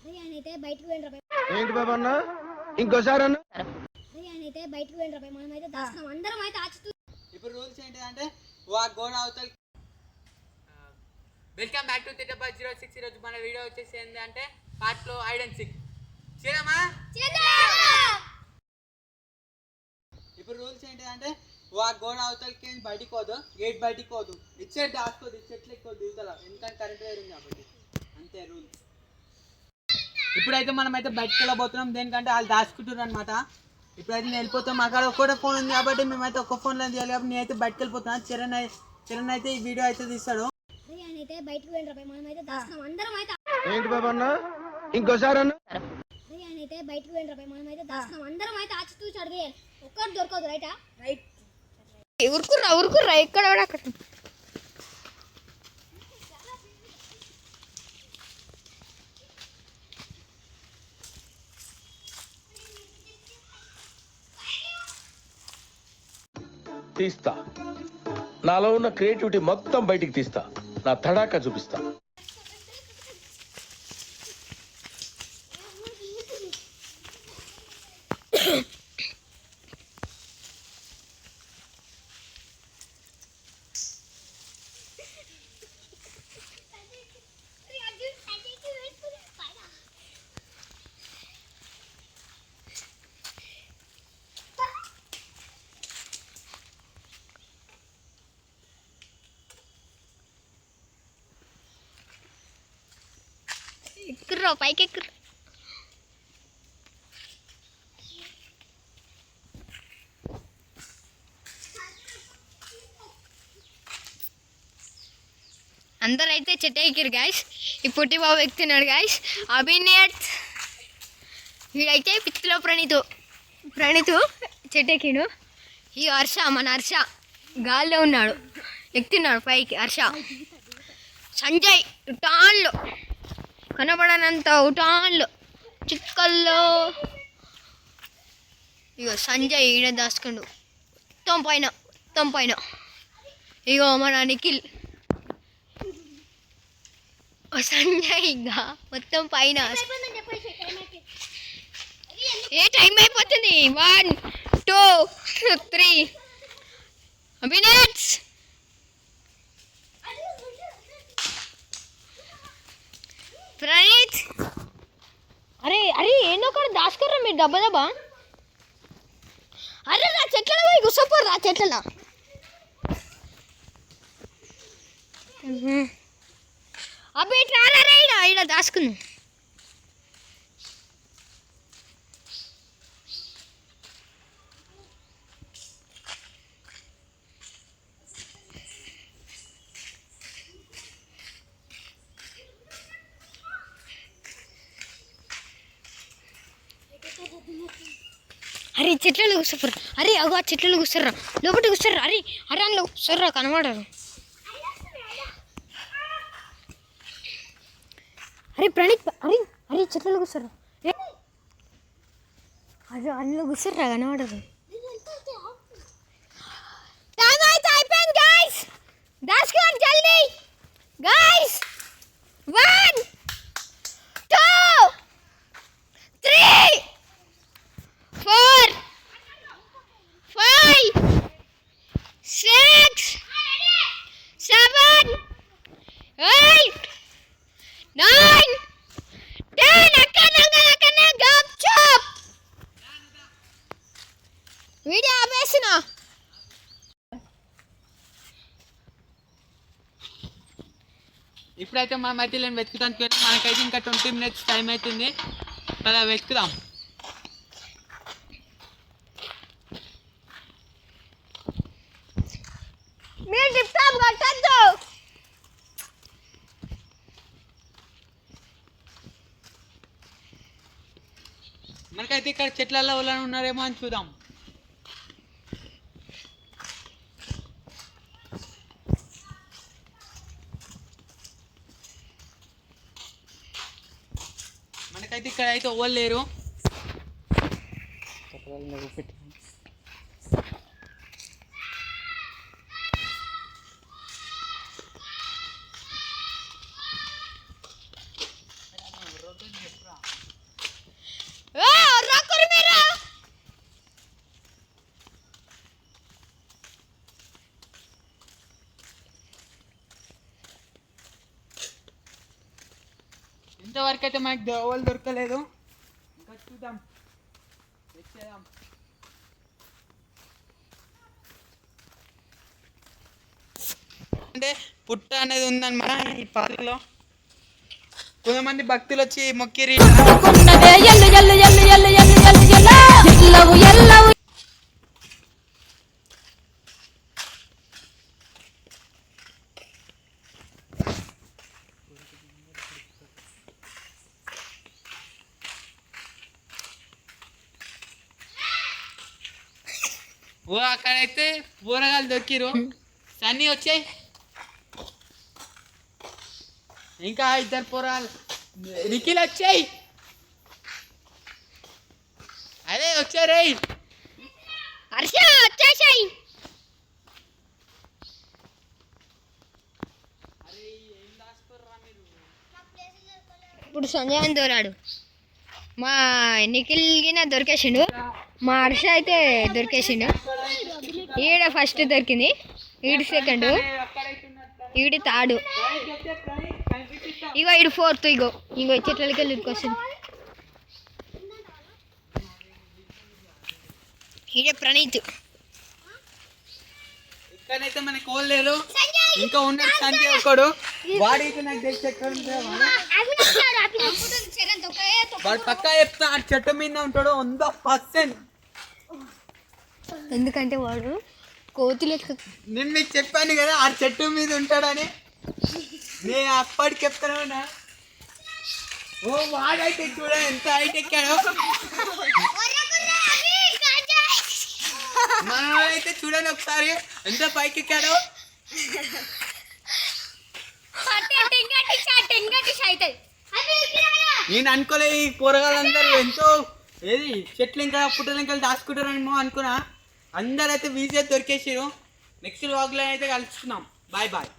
ఏంటి బాబా అన్న ఇంకోసారి అన్న ఇప్పుడు రూల్స్ ఏంటంటే గోడ అవతల. వెల్కమ్ బ్యాక్ టు తిట్టబాయ్ 06. ఈరోజు మన వీడియో వచ్చేసి ఏంటంటే పార్ట్లో హైడ్ అండ్ సీక్ చేద్దామా? ఇప్పుడు రూల్స్ ఏంటంటే గోడ అవతలకి బయటికి పోదు, గేట్ బయటికి పోదు, ఇచ్చేట్ దాచుకోదు, ఇచ్చేట్లు ఎక్కువ దిగుతా, ఎందుకంటే కరెంట్ వేరు ఉంది కాబట్టి. అంతే రూల్స్. ఇప్పుడైతే మనం అయితే బయటకు వెళ్ళబోతున్నాం, దేనికంటే వాళ్ళు దాచుకుంటున్నారు అనమాట. ఇప్పుడైతే నేను వెళ్ళిపోతాం. మా కాడ ఒక్కటే ఫోన్ ఉంది కాబట్టి మేమైతే ఒక్క ఫోన్లో చేయాలి కాబట్టి నేనైతే బయటకు వెళ్ళిపోతున్నాను. చరణ్ అయితే ఈ వీడియో అయితే తీస్తాడు. ఏంటి బాబా అన్న ఇంకోసారి అన్న ఉరుకుర్రా ఎక్కడ అక్కడ. తీస్తా, నాలో ఉన్న క్రియేటివిటీ మొత్తం బయటికి తీస్తా, నా తడాకా చూపిస్తా. ఎక్కుర్రా పైకి ఎక్కుర్రా. అందరైతే చెట్టు ఎక్కిరు గాయస్. ఈ పొట్టి బాబు ఎక్కుతున్నాడు గాయస్. అభినేట్ వీడైతే పిచ్చిలో ప్రణీతు చెట్టు ఎక్కిడు. ఈ హర్ష, మన హర్ష గాల్లో ఉన్నాడు, ఎక్కుతున్నాడు పైకి. హర్ష, సంజయ్ ఉటాన్లో కనబడనంత ఉటాన్లో చిక్కల్లో. ఇగో సంజయ్ ఈడ దాచుకుండు మొత్తం పైన. ఇగో మన నిఖిల్, సంజయ్ ఇంకా మొత్తం పైన. ఏ టైం అయిపోతుంది? 1 2 3. అభినేట్ ప్రణీత్, అరే ఏందో కూడా దాచుకోర్రా మీరు దబ్బా. అరే నా చెట్లలో పోయి కూర్చోపోరు, రా చెట్లలో. అబ్బా ఇట్లా ఈడ దాచుకుందాం. అరే చెట్లలో కూర్చోపోరా. అరే అగో ఆ చెట్లలో కూర్చోర్రా, లోపల కూర్చోర్రా. అరే అందులో కూర్చోర్రా, కనబడరు. అరే ప్రణీత్, అరే చెట్లలో కూర్చోర్రా. అరే అందులో కూర్చోర్రా, కనబడరు. టైం అయితే అయిపోయింది గాయస్, దాచుకోండి జల్దీ గాయస్. 1 2 3 4 5 6 7 8 9 10. అక్కడనే గప్చుప్. వీడియో ఆపేసిన. ఇప్పుడైతే మనం అయితే నేను వెతుకుతానికి మనకైతే ఇంకా 20 minutes టైం అవుతుంది. అలా వెతుకుదాం. మీరు టిప్టాప్ కట్టద్దు. మనకైతే ఇక్కడ చెట్లలో వాళ్ళని ఉన్నారేమో అని చూద్దాం. మనకైతే ఇక్కడ అయితే ఎవరు లేరు. ఇంతవరకు అయితే మనకి దోవలు దొరకలేదు, ఇంకా చూద్దాం, తెచ్చేద్దాం. అంటే పుట్ట అనేది ఉందన్నమాట ఈ పార్కులో. కొంతమంది భక్తులు వచ్చి మొక్కిరి. ఓ అక్కడైతే పూరగాలు దొరికిరు. సన్నీ వచ్చాయి, ఇంకా ఇద్దరు పూరగాలు నిఖిల్ వచ్చాయి. అదే వచ్చారే. హర్ష వచ్చేసాయి. ఇప్పుడు సంజయ్ అని దొరాడు. మా నిఖిల్ గిన దొరికేసిండు, మా హర్ష అయితే దొరికేసిండు. ఈడ ఫస్ట్ దొరికింది, ఈడు సెకండ్, ఈడు థర్డ్, ఇగో ఈడు ఫోర్త్. ఇగో ఇంకో చెట్లకి వెళ్ళి ఉరికొస్తుంది. ఈడే ప్రణీత్. ఇక్కడైతే మనకి కోల్లేదు, ఇంకా ఉన్నాడు సంజయ్ ఒకడు. వాడికి నాకు తెలిసి ఎక్కడ ఉంటాడు వాడు పక్కా చెప్తా. ఆ చెట్టు మీద ఉంటాడు 100%. ఎందుకంటే వాడు కోతులు నేను మీకు చెప్పాను కదా ఆ చెట్టు మీద ఉంటాడని. నేను అప్పటికి చెప్తాను. ఓ వాడైతే చూడ ఎంత హైట్ ఎక్కాడో. మనమైతే చూడండి ఒకసారి ఎంత పైకి ఎక్కాడో. నేను అనుకోలే ఈ కూరగాయలందరూ ఎంతో ఏది చెట్లు ఇంకా పుట్టలు ఇంకా దాచుకుంటారని అనుకున్నా. అందరైతే ఈజీగా దొరికేసారు. నెక్స్ట్ వ్లాగ్లో అయితే కలుసుకున్నాం. Bye bye.